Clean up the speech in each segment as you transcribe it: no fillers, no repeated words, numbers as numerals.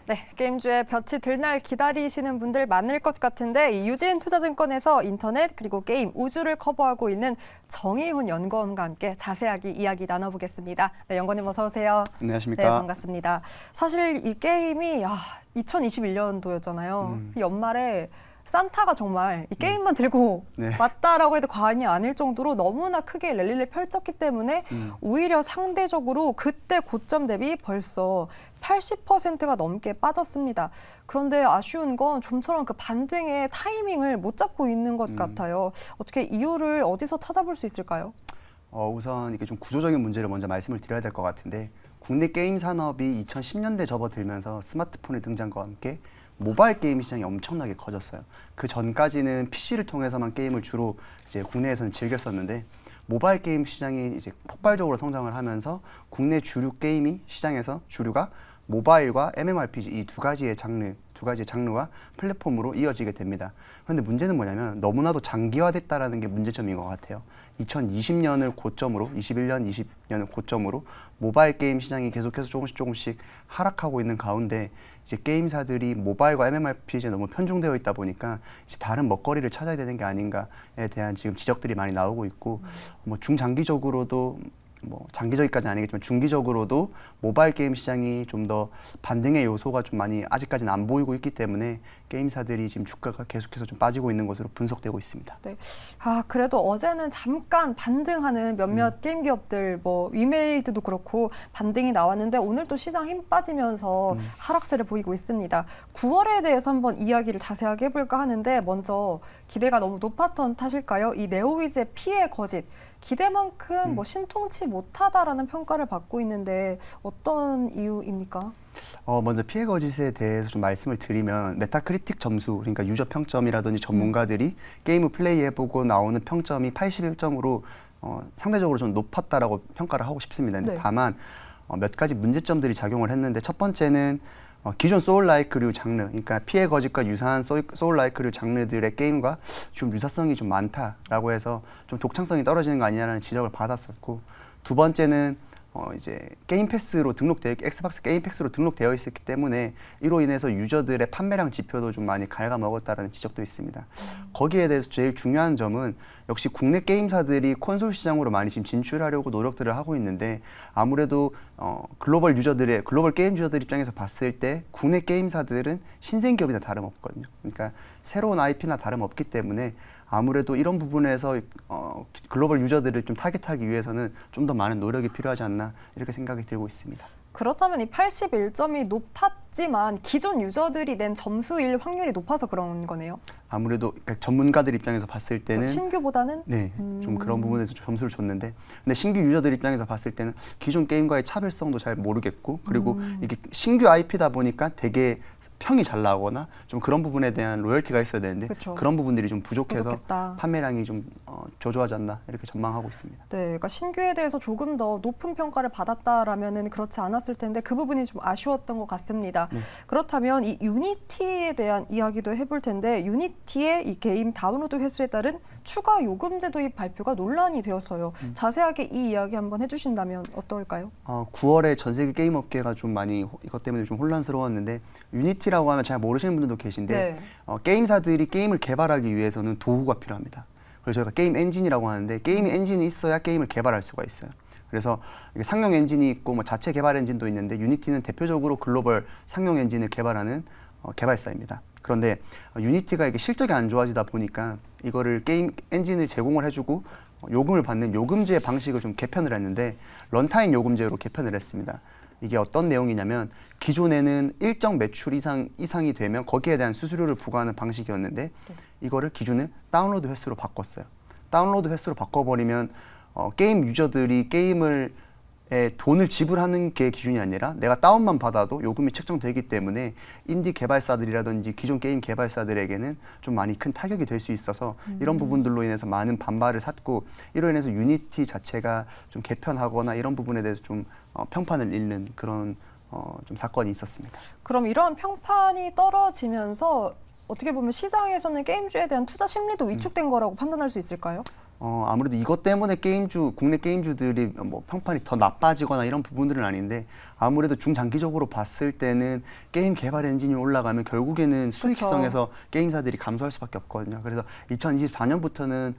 네, 게임주에 볕이 들 날 기다리시는 분들 많을 것 같은데 이 유진 투자증권에서 인터넷 그리고 게임, 우주를 커버하고 있는 정의훈 연구원과 함께 자세하게 이야기 나눠보겠습니다. 네, 연구원님 어서 오세요. 안녕하십니까. 네, 반갑습니다. 사실 이 게임이 2021년도였잖아요. 이 연말에 산타가 정말 이 게임만 들고 왔다라고 해도 과언이 아닐 정도로 너무나 크게 랠리를 펼쳤기 때문에 오히려 상대적으로 그때 고점 대비 벌써 80%가 넘게 빠졌습니다. 그런데 아쉬운 건 좀처럼 그 반등의 타이밍을 못 잡고 있는 것 같아요. 어떻게 이유를 어디서 찾아볼 수 있을까요? 우선 이게 좀 구조적인 문제를 먼저 말씀을 드려야 될 것 같은데 국내 게임 산업이 2010년대 접어들면서 스마트폰의 등장과 함께 모바일 게임 시장이 엄청나게 커졌어요. 그 전까지는 PC를 통해서만 게임을 주로 이제 국내에서는 즐겼었는데 모바일 게임 시장이 이제 폭발적으로 성장을 하면서 국내 주류 게임이 시장에서 주류가 모바일과 MMORPG 이 두 가지의 장르와 플랫폼으로 이어지게 됩니다. 그런데 문제는 뭐냐면 너무나도 장기화됐다라는 게 문제점인 것 같아요. 2020년을 고점으로, 21년, 20년을 고점으로 모바일 게임 시장이 계속해서 조금씩 하락하고 있는 가운데 이제 게임사들이 모바일과 MMORPG에 너무 편중되어 있다 보니까 이제 다른 먹거리를 찾아야 되는 게 아닌가에 대한 지금 지적들이 많이 나오고 있고 뭐 중장기적으로도 뭐 장기적이까지는 아니겠지만 중기적으로도 모바일 게임 시장이 좀 더 반등의 요소가 좀 많이 아직까지는 안 보이고 있기 때문에 게임사들이 지금 주가가 계속해서 좀 빠지고 있는 것으로 분석되고 있습니다. 네. 그래도 어제는 잠깐 반등하는 몇몇 게임 기업들, 뭐 위메이드도 그렇고 반등이 나왔는데 오늘 또 시장 힘 빠지면서 하락세를 보이고 있습니다. 9월에 대해서 한번 이야기를 자세하게 해볼까 하는데 먼저 기대가 너무 높았던 탓일까요? 이 네오위즈의 피해 거짓. 기대만큼 뭐 신통치 못하다라는 평가를 받고 있는데 어떤 이유입니까? 먼저 피해 거짓에 대해서 좀 말씀을 드리면 메타크리틱 점수, 그러니까 유저 평점이라든지 전문가들이 게임을 플레이해보고 나오는 평점이 81점으로 상대적으로 좀 높았다라고 평가를 하고 싶습니다. 근데 다만 몇 가지 문제점들이 작용을 했는데 첫 번째는 기존 소울라이크류 장르, 그러니까 피해 거짓과 유사한 소울라이크류 장르들의 게임과 좀 유사성이 좀 많다라고 해서 좀 독창성이 떨어지는 거 아니냐라는 지적을 받았었고, 두 번째는 이제 게임 패스로 엑스박스 게임 패스로 등록되어 있었기 때문에 이로 인해서 유저들의 판매량 지표도 좀 많이 갉아먹었다라는 지적도 있습니다. 거기에 대해서 제일 중요한 점은 역시 국내 게임사들이 콘솔 시장으로 많이 지금 진출하려고 노력들을 하고 있는데 아무래도 글로벌 게임 유저들 입장에서 봤을 때 국내 게임사들은 신생 기업이나 다름없거든요. 그러니까 새로운 IP나 다름없기 때문에 아무래도 이런 부분에서 글로벌 유저들을 좀 타겟하기 위해서는 좀 더 많은 노력이 필요하지 않나 이렇게 생각이 들고 있습니다. 그렇다면 이 81점이 높았지만 기존 유저들이 낸 점수일 확률이 높아서 그런 거네요. 아무래도 그러니까 전문가들 입장에서 봤을 때는 신규보다는 좀 그런 부분에서 좀 점수를 줬는데, 근데 신규 유저들 입장에서 봤을 때는 기존 게임과의 차별성도 잘 모르겠고, 그리고 이게 신규 IP다 보니까 되게 평이 잘 나오거나 좀 그런 부분에 대한 로열티가 있어야 되는데 그런 부분들이 좀 부족해서 판매량이 좀 저조하지 않나 이렇게 전망하고 있습니다. 네, 그러니까 신규에 대해서 조금 더 높은 평가를 받았다라면은 그렇지 않았을 텐데 그 부분이 좀 아쉬웠던 것 같습니다. 그렇다면 이 유니티에 대한 이야기도 해볼 텐데 유니티의 이 게임 다운로드 횟수에 따른 추가 요금제 도입 발표가 논란이 되었어요. 자세하게 이 이야기 한번 해주신다면 어떨까요? 9월에 전 세계 게임 업계가 좀 많이 이것 때문에 좀 혼란스러웠는데 유니티라고 하면 잘 모르시는 분들도 계신데 게임사들이 게임을 개발하기 위해서는 도구가 필요합니다. 그래서 저희가 게임 엔진이라고 하는데 게임 엔진이 있어야 게임을 개발할 수가 있어요. 그래서 상용 엔진이 있고 뭐 자체 개발 엔진도 있는데 유니티는 대표적으로 글로벌 상용 엔진을 개발하는 개발사입니다. 그런데 유니티가 이게 실적이 안 좋아지다 보니까 이거를 게임 엔진을 제공을 해주고 요금을 받는 요금제 방식을 좀 개편을 했는데 런타임 요금제로 개편을 했습니다. 이게 어떤 내용이냐면 기존에는 일정 매출 이상이 되면 거기에 대한 수수료를 부과하는 방식이었는데 이거를 기준을 다운로드 횟수로 바꿨어요. 다운로드 횟수로 바꿔버리면 게임 유저들이 게임을 돈을 지불하는 게 기준이 아니라 내가 다운만 받아도 요금이 책정되기 때문에 인디 개발사들이라든지 기존 게임 개발사들에게는 좀 많이 큰 타격이 될 수 있어서 이런 부분들로 인해서 많은 반발을 샀고, 이로 인해서 유니티 자체가 좀 개편하거나 이런 부분에 대해서 좀 평판을 잃는 그런 좀 사건이 있었습니다. 그럼 이러한 평판이 떨어지면서 어떻게 보면 시장에서는 게임주에 대한 투자 심리도 위축된 거라고 판단할 수 있을까요? 아무래도 이것 때문에 국내 게임주들이 뭐 평판이 더 나빠지거나 이런 부분들은 아닌데 아무래도 중장기적으로 봤을 때는 게임 개발 엔진이 올라가면 결국에는 수익성에서 게임사들이 감소할 수밖에 없거든요. 그래서 2024년부터는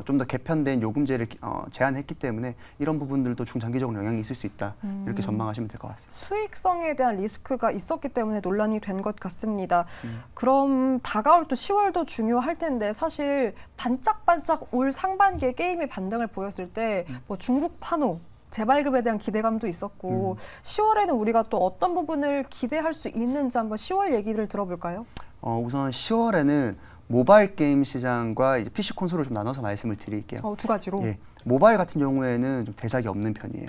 좀 더 개편된 요금제를 제한했기 때문에 이런 부분들도 중장기적으로 영향이 있을 수 있다. 이렇게 전망하시면 될 것 같습니다. 수익성에 대한 리스크가 있었기 때문에 논란이 된 것 같습니다. 그럼 다가올 또 10월도 중요할 텐데 사실 반짝반짝 올 상반기에 게임이 반등을 보였을 때 뭐 중국 판호 재발급에 대한 기대감도 있었고 10월에는 우리가 또 어떤 부분을 기대할 수 있는지 한번 10월 얘기를 들어볼까요? 우선 10월에는 모바일 게임 시장과 이제 PC 콘솔을 좀 나눠서 말씀을 드릴게요. 두 가지로. 예, 모바일 같은 경우에는 좀 대작이 없는 편이에요.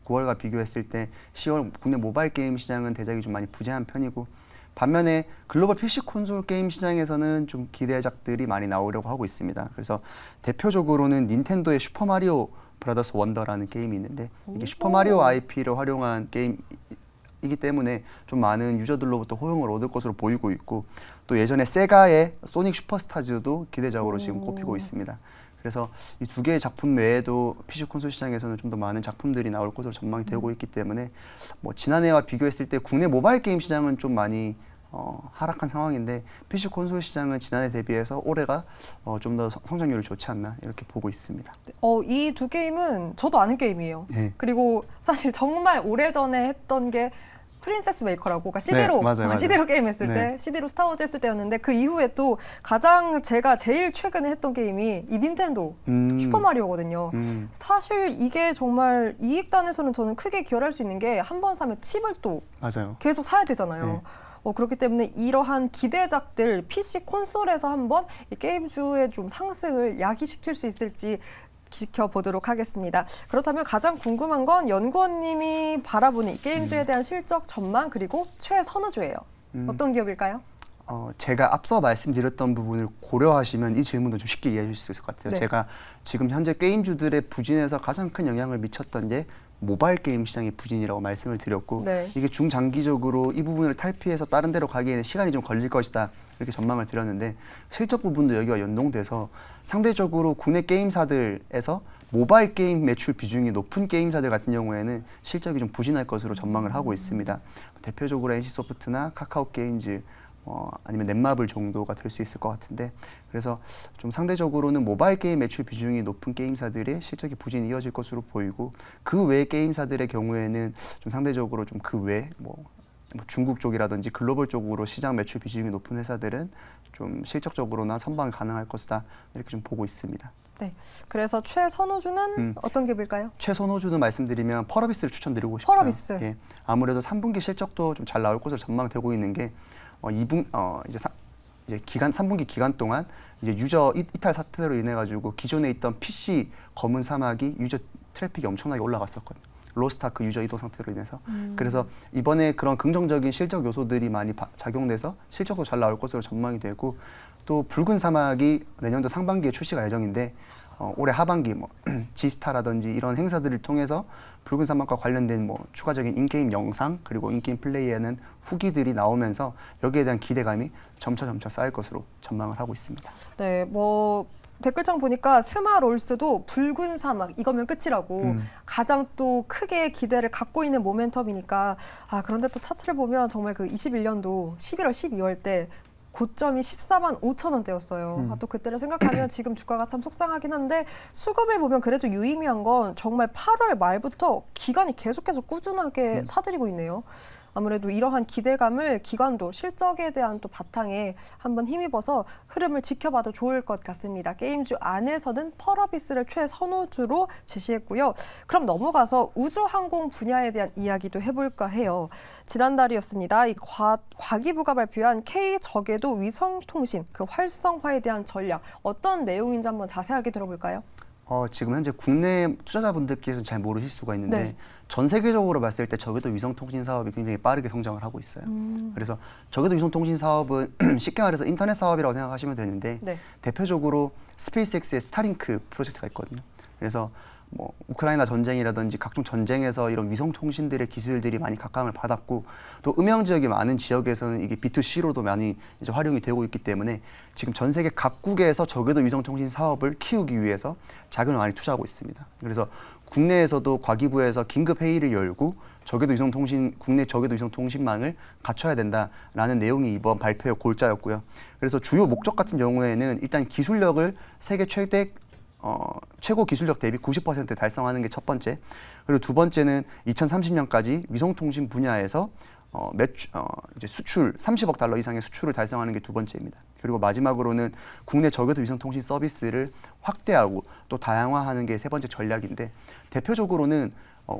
9월과 비교했을 때 10월 국내 모바일 게임 시장은 대작이 좀 많이 부재한 편이고 반면에 글로벌 PC 콘솔 게임 시장에서는 좀 기대작들이 많이 나오려고 하고 있습니다. 그래서 대표적으로는 닌텐도의 슈퍼마리오 브라더스 원더라는 게임이 있는데 이게 슈퍼마리오 IP를 활용한 게임이기 때문에 좀 많은 유저들로부터 호응을 얻을 것으로 보이고 있고 또 예전에 세가의 소닉 슈퍼스타즈도 기대작으로 지금 꼽히고 있습니다. 그래서 이 두 개의 작품 외에도 PC 콘솔 시장에서는 좀 더 많은 작품들이 나올 것으로 전망이 되고 있기 때문에 뭐 지난해와 비교했을 때 국내 모바일 게임 시장은 좀 많이 하락한 상황인데 PC 콘솔 시장은 지난해 대비해서 올해가 좀 더 성장률이 좋지 않나 이렇게 보고 있습니다. 이 두 게임은 저도 아는 게임이에요. 네. 그리고 사실 정말 오래전에 했던 게 프린세스 메이커라고, 그러니까 CD로, 네, 맞아요. CD로 게임 했을 네. 때, CD로 스타워즈 했을 때였는데 그 이후에 또 가장 제가 제일 최근에 했던 게임이 이 닌텐도 슈퍼마리오거든요. 사실 이게 정말 이익단에서는 저는 크게 기여할 수 있는 게 한 번 사면 칩을 또 맞아요. 계속 사야 되잖아요. 네. 그렇기 때문에 이러한 기대작들 PC 콘솔에서 한번 이 게임주의 좀 상승을 야기시킬 수 있을지 지켜보도록 하겠습니다. 그렇다면 가장 궁금한 건 연구원님이 바라보는 이 게임주에 대한 실적 전망 그리고 최선호주예요. 어떤 기업일까요? 제가 앞서 말씀드렸던 부분을 고려하시면 이 질문도 좀 쉽게 이해하실 수 있을 것 같아요. 네. 제가 지금 현재 게임주들의 부진에서 가장 큰 영향을 미쳤던 게 모바일 게임 시장의 부진이라고 말씀을 드렸고 네. 이게 중장기적으로 이 부분을 탈피해서 다른 데로 가기에는 시간이 좀 걸릴 것이다 이렇게 전망을 드렸는데 실적 부분도 여기와 연동돼서 상대적으로 국내 게임사들에서 모바일 게임 매출 비중이 높은 게임사들 같은 경우에는 실적이 좀 부진할 것으로 전망을 하고 있습니다. 대표적으로 NC소프트나 카카오게임즈 아니면 넷마블 정도가 될 수 있을 것 같은데 그래서 좀 상대적으로는 모바일 게임 매출 비중이 높은 게임사들의 실적이 부진이 이어질 것으로 보이고 그 외 게임사들의 경우에는 좀 상대적으로 좀 그 외 뭐 중국 쪽이라든지 글로벌 쪽으로 시장 매출 비중이 높은 회사들은 좀 실적적으로나 선방이 가능할 것이다 이렇게 좀 보고 있습니다. 네. 그래서 최선호주는 어떤 기업일까요? 최선호주는 말씀드리면 펄어비스를 추천드리고 싶어요. 펄어비스. 예, 아무래도 3분기 실적도 좀 잘 나올 것으로 전망되고 있는 게 이제 3분기 기간 동안 이제 유저 이탈 사태로 인해 가지고 기존에 있던 PC 검은 사막이 유저 트래픽이 엄청나게 올라갔었거든요. 로스트아크 유저 이동 상태로 인해서 그래서 이번에 그런 긍정적인 실적 요소들이 많이 작용돼서 실적도 잘 나올 것으로 전망이 되고 또 붉은 사막이 내년도 상반기에 출시가 예정인데 올해 하반기 뭐 지스타라든지 이런 행사들을 통해서 붉은 사막과 관련된 뭐 추가적인 인게임 영상 그리고 인게임 플레이에는 후기들이 나오면서 여기에 대한 기대감이 점차 쌓일 것으로 전망을 하고 있습니다. 네, 뭐 댓글창 보니까 스마롤스도 붉은 사막 이거면 끝이라고 가장 또 크게 기대를 갖고 있는 모멘텀이니까 그런데 또 차트를 보면 정말 그 21년도 11월 12월 때 고점이 14만 5천 원대였어요. 또 그때를 생각하면 지금 주가가 참 속상하긴 한데 수급을 보면 그래도 유의미한 건 정말 8월 말부터 기관이 계속해서 꾸준하게 사들이고 있네요. 아무래도 이러한 기대감을 기관도 실적에 대한 또 바탕에 한번 힘입어서 흐름을 지켜봐도 좋을 것 같습니다. 게임주 안에서는 펄어비스를 최선호주로 제시했고요. 그럼 넘어가서 우주항공 분야에 대한 이야기도 해볼까 해요. 지난달이었습니다. 이 과기부가 발표한 K저궤도 위성통신 그 활성화에 대한 전략 어떤 내용인지 한번 자세하게 들어볼까요? 지금 현재 국내 투자자분들께서 잘 모르실 수가 있는데 네. 전 세계적으로 봤을 때 저궤도 위성통신 사업이 굉장히 빠르게 성장을 하고 있어요. 그래서 저궤도 위성통신 사업은 쉽게 말해서 인터넷 사업이라고 생각하시면 되는데 네. 대표적으로 스페이스X의 스타링크 프로젝트가 있거든요. 그래서 뭐 우크라이나 전쟁이라든지 각종 전쟁에서 이런 위성 통신들의 기술들이 많이 각광을 받았고 또 음영 지역이 많은 지역에서는 이게 B2C로도 많이 이제 활용이 되고 있기 때문에 지금 전 세계 각국에서 저궤도 위성 통신 사업을 키우기 위해서 자금을 많이 투자하고 있습니다. 그래서 국내에서도 과기부에서 긴급 회의를 열고 국내 저궤도 위성 통신망을 갖춰야 된다라는 내용이 이번 발표의 골자였고요. 그래서 주요 목적 같은 경우에는 일단 기술력을 세계 최고 기술력 대비 90% 달성하는 게 첫 번째. 그리고 두 번째는 2030년까지 위성 통신 분야에서 이제 수출 30억 달러 이상의 수출을 달성하는 게 두 번째입니다. 그리고 마지막으로는 국내 저궤도 위성 통신 서비스를 확대하고 또 다양화하는 게 세 번째 전략인데 대표적으로는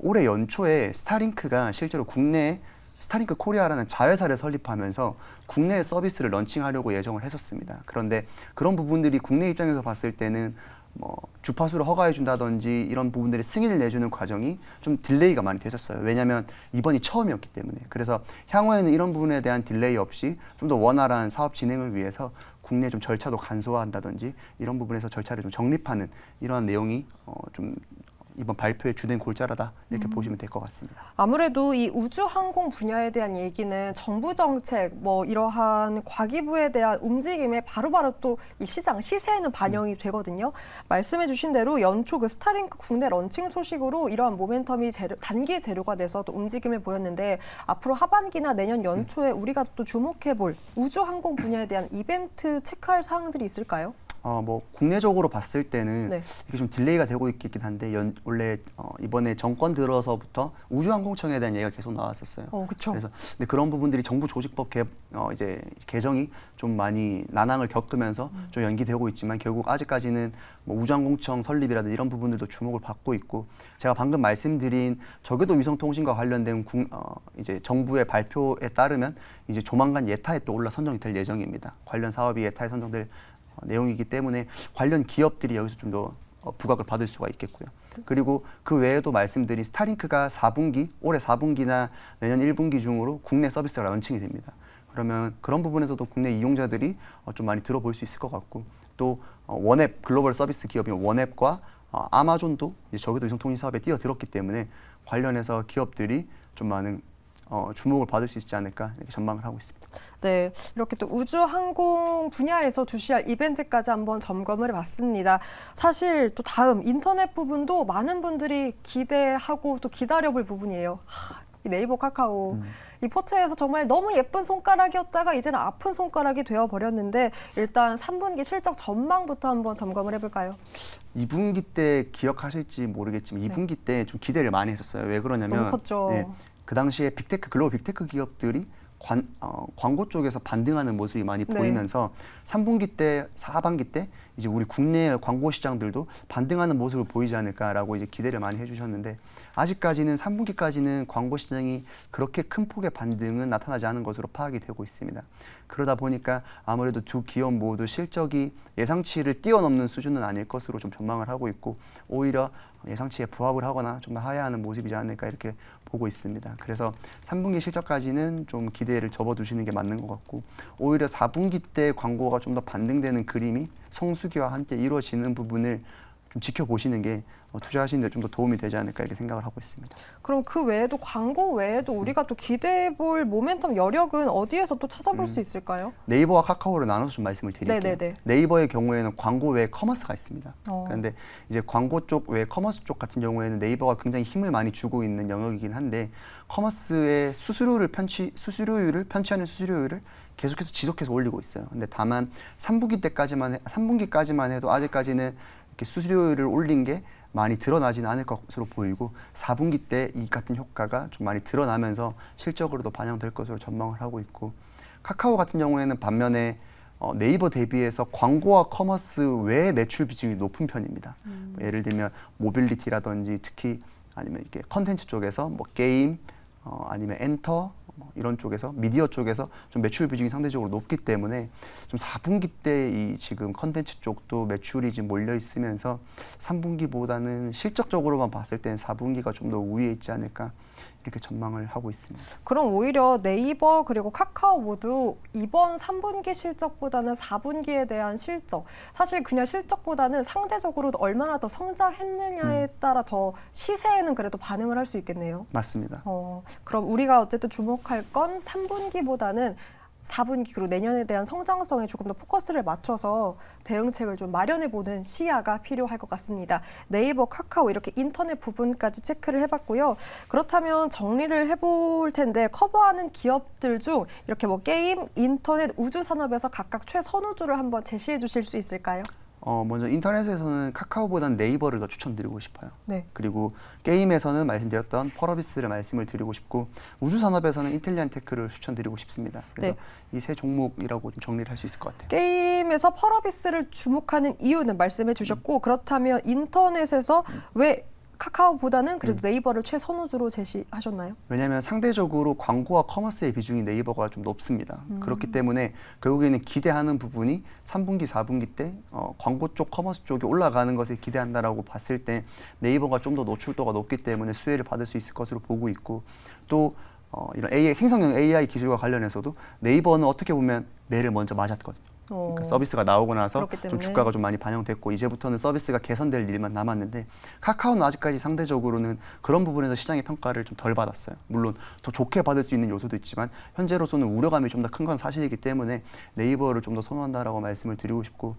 올해 연초에 스타링크가 실제로 국내에 스타링크 코리아라는 자회사를 설립하면서 국내 서비스를 런칭하려고 예정을 했었습니다. 그런데 그런 부분들이 국내 입장에서 봤을 때는 뭐 주파수를 허가해 준다든지 이런 부분들이 승인을 내주는 과정이 좀 딜레이가 많이 되셨어요. 왜냐하면 이번이 처음이었기 때문에. 그래서 향후에는 이런 부분에 대한 딜레이 없이 좀 더 원활한 사업 진행을 위해서 국내 좀 절차도 간소화한다든지 이런 부분에서 절차를 좀 정립하는 이러한 내용이 좀 이번 발표의 주된 골자라다 이렇게 보시면 될 것 같습니다. 아무래도 이 우주항공 분야에 대한 얘기는 정부 정책, 뭐 이러한 과기부에 대한 움직임에 바로바로 또 이 시장, 시세에는 반영이 되거든요. 말씀해 주신 대로 연초 그 스타링크 국내 런칭 소식으로 이러한 모멘텀이 단기 재료가 돼서 또 움직임을 보였는데 앞으로 하반기나 내년 연초에 우리가 또 주목해 볼 우주항공 분야에 대한 이벤트 체크할 사항들이 있을까요? 뭐 국내적으로 봤을 때는 네. 이게 좀 딜레이가 되고 있긴 한데 원래 이번에 정권 들어서부터 우주항공청에 대한 얘기가 계속 나왔었어요. 그렇죠. 그래서 근데 그런 부분들이 정부 조직법 이제 개정이 좀 많이 난항을 겪으면서 좀 연기되고 있지만 결국 아직까지는 뭐 우주항공청 설립이라든지 이런 부분들도 주목을 받고 있고 제가 방금 말씀드린 저궤도 위성 통신과 관련된 이제 정부의 발표에 따르면 이제 조만간 예타에 또 올라 선정이 될 예정입니다. 관련 사업이 예타에 선정될 내용이기 때문에 관련 기업들이 여기서 좀 더 부각을 받을 수가 있겠고요. 그리고 그 외에도 말씀드린 스타링크가 올해 4분기나 내년 1분기 중으로 국내 서비스가 런칭이 됩니다. 그러면 그런 부분에서도 국내 이용자들이 좀 많이 들어볼 수 있을 것 같고 또 원앱 글로벌 서비스 기업인 원앱과 아마존도 이제 저궤도 위성 통신 사업에 뛰어들었기 때문에 관련해서 기업들이 좀 많은 주목을 받을 수 있지 않을까 이렇게 전망을 하고 있습니다. 네, 이렇게 또 우주항공 분야에서 주시할 이벤트까지 한번 점검을 해봤습니다. 사실 또 다음 인터넷 부분도 많은 분들이 기대하고 또 기다려볼 부분이에요. 이 네이버 카카오. 이 포트에서 정말 너무 예쁜 손가락이었다가 이제는 아픈 손가락이 되어버렸는데 일단 3분기 실적 전망부터 한번 점검을 해볼까요? 2분기 때 기억하실지 모르겠지만 2분기 때 좀 기대를 많이 했었어요. 왜 그러냐면 너무 컸죠. 네, 그 당시에 글로벌 빅테크 기업들이 광고 쪽에서 반등하는 모습이 많이 보이면서 3분기 때, 4반기 때 이제 우리 국내 광고 시장들도 반등하는 모습을 보이지 않을까라고 이제 기대를 많이 해주셨는데 아직까지는 3분기까지는 광고 시장이 그렇게 큰 폭의 반등은 나타나지 않은 것으로 파악이 되고 있습니다. 그러다 보니까 아무래도 두 기업 모두 실적이 예상치를 뛰어넘는 수준은 아닐 것으로 좀 전망을 하고 있고 오히려 예상치에 부합을 하거나 좀 더 하회하는 모습이지 않을까 이렇게 보고 있습니다. 그래서 3분기 실적까지는 좀 기대를 접어두시는 게 맞는 것 같고 오히려 4분기 때 광고가 좀 더 반등되는 그림이 성수기와 함께 이루어지는 부분을 좀 지켜보시는 게 투자하시는 데 좀 더 도움이 되지 않을까 이렇게 생각을 하고 있습니다. 그럼 그 외에도 광고 외에도 우리가 또 기대해볼 모멘텀 여력은 어디에서 또 찾아볼 수 있을까요? 네이버와 카카오를 나눠서 좀 말씀을 드릴게요. 네네네. 네이버의 경우에는 광고 외에 커머스가 있습니다. 어. 그런데 이제 광고 쪽 외에 커머스 쪽 같은 경우에는 네이버가 굉장히 힘을 많이 주고 있는 영역이긴 한데 커머스의 수수료율을 편취하는 수수료율을 계속해서 지속해서 올리고 있어요. 근데 다만 3분기까지만 해도 아직까지는 이렇게 수수료율을 올린 게 많이 드러나지는 않을 것으로 보이고 4분기 때 이 같은 효과가 좀 많이 드러나면서 실적으로도 반영될 것으로 전망을 하고 있고 카카오 같은 경우에는 반면에 네이버 대비해서 광고와 커머스 외의 매출 비중이 높은 편입니다. 예를 들면 모빌리티라든지 특히 아니면 이렇게 컨텐츠 쪽에서 뭐 게임 아니면 엔터 이런 쪽에서 미디어 쪽에서 좀 매출 비중이 상대적으로 높기 때문에 좀 4분기 때 이 지금 컨텐츠 쪽도 매출이 지금 몰려 있으면서 3분기보다는 실적적으로만 봤을 때는 4분기가 좀 더 우위에 있지 않을까 이렇게 전망을 하고 있습니다. 그럼 오히려 네이버 그리고 카카오 모두 이번 3분기 실적보다는 4분기에 대한 실적, 사실 그냥 실적보다는 상대적으로 얼마나 더 성장했느냐에 따라 더 시세에는 그래도 반응을 할 수 있겠네요. 맞습니다. 그럼 우리가 어쨌든 주목할 건 3분기보다는 4분기 그리고 내년에 대한 성장성에 조금 더 포커스를 맞춰서 대응책을 좀 마련해보는 시야가 필요할 것 같습니다. 네이버, 카카오 이렇게 인터넷 부분까지 체크를 해봤고요. 그렇다면 정리를 해볼 텐데 커버하는 기업들 중 이렇게 뭐 게임, 인터넷, 우주 산업에서 각각 최선우주를 한번 제시해 주실 수 있을까요? 먼저 인터넷에서는 카카오보다는 네이버를 더 추천드리고 싶어요. 네. 그리고 게임에서는 말씀드렸던 펄어비스를 말씀을 드리고 싶고 우주산업에서는 인텔리안테크를 추천드리고 싶습니다. 그래서 이 세 종목이라고 좀 정리를 할 수 있을 것 같아요. 게임에서 펄어비스를 주목하는 이유는 말씀해 주셨고 그렇다면 인터넷에서 왜 카카오보다는 그래도 네이버를 최선우주로 제시하셨나요? 왜냐하면 상대적으로 광고와 커머스의 비중이 네이버가 좀 높습니다. 그렇기 때문에 결국에는 기대하는 부분이 3분기, 4분기 때 광고 쪽, 커머스 쪽이 올라가는 것을 기대한다라고 봤을 때 네이버가 좀 더 노출도가 높기 때문에 수혜를 받을 수 있을 것으로 보고 있고 또 이런 생성형 AI 기술과 관련해서도 네이버는 어떻게 보면 매를 먼저 맞았거든요. 그러니까 서비스가 나오고 나서 좀 주가가 좀 많이 반영됐고 이제부터는 서비스가 개선될 일만 남았는데 카카오는 아직까지 상대적으로는 그런 부분에서 시장의 평가를 좀 덜 받았어요. 물론 더 좋게 받을 수 있는 요소도 있지만 현재로서는 우려감이 좀 더 큰 건 사실이기 때문에 네이버를 좀 더 선호한다라고 말씀을 드리고 싶고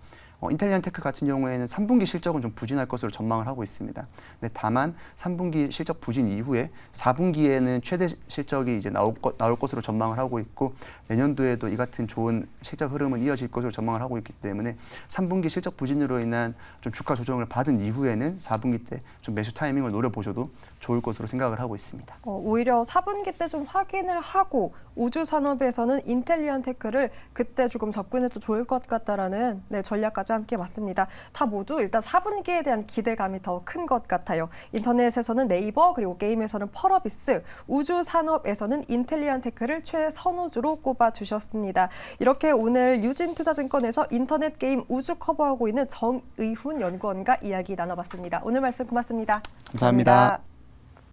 인텔리안테크 같은 경우에는 3분기 실적은 좀 부진할 것으로 전망을 하고 있습니다. 근데 다만 3분기 실적 부진 이후에 4분기에는 최대 실적이 이제 나올 것으로 전망을 하고 있고 내년도에도 이 같은 좋은 실적 흐름은 이어질 것으로 전망을 하고 있기 때문에 3분기 실적 부진으로 인한 좀 주가 조정을 받은 이후에는 4분기 때 좀 매수 타이밍을 노려보셔도 좋을 것으로 생각을 하고 있습니다. 오히려 4분기 때 좀 확인을 하고 우주 산업에서는 인텔리안테크를 그때 조금 접근해도 좋을 것 같다라는 전략까지 함께 맞습니다. 다 모두 일단 4분기에 대한 기대감이 더 큰 것 같아요. 인터넷에서는 네이버 그리고 게임에서는 펄어비스, 우주 산업에서는 인텔리안테크를 최선호주로 꼽아주셨습니다. 이렇게 오늘 유진투자증권에서 인터넷 게임 우주 커버하고 있는 정의훈 연구원과 이야기 나눠봤습니다. 오늘 말씀 고맙습니다. 감사합니다.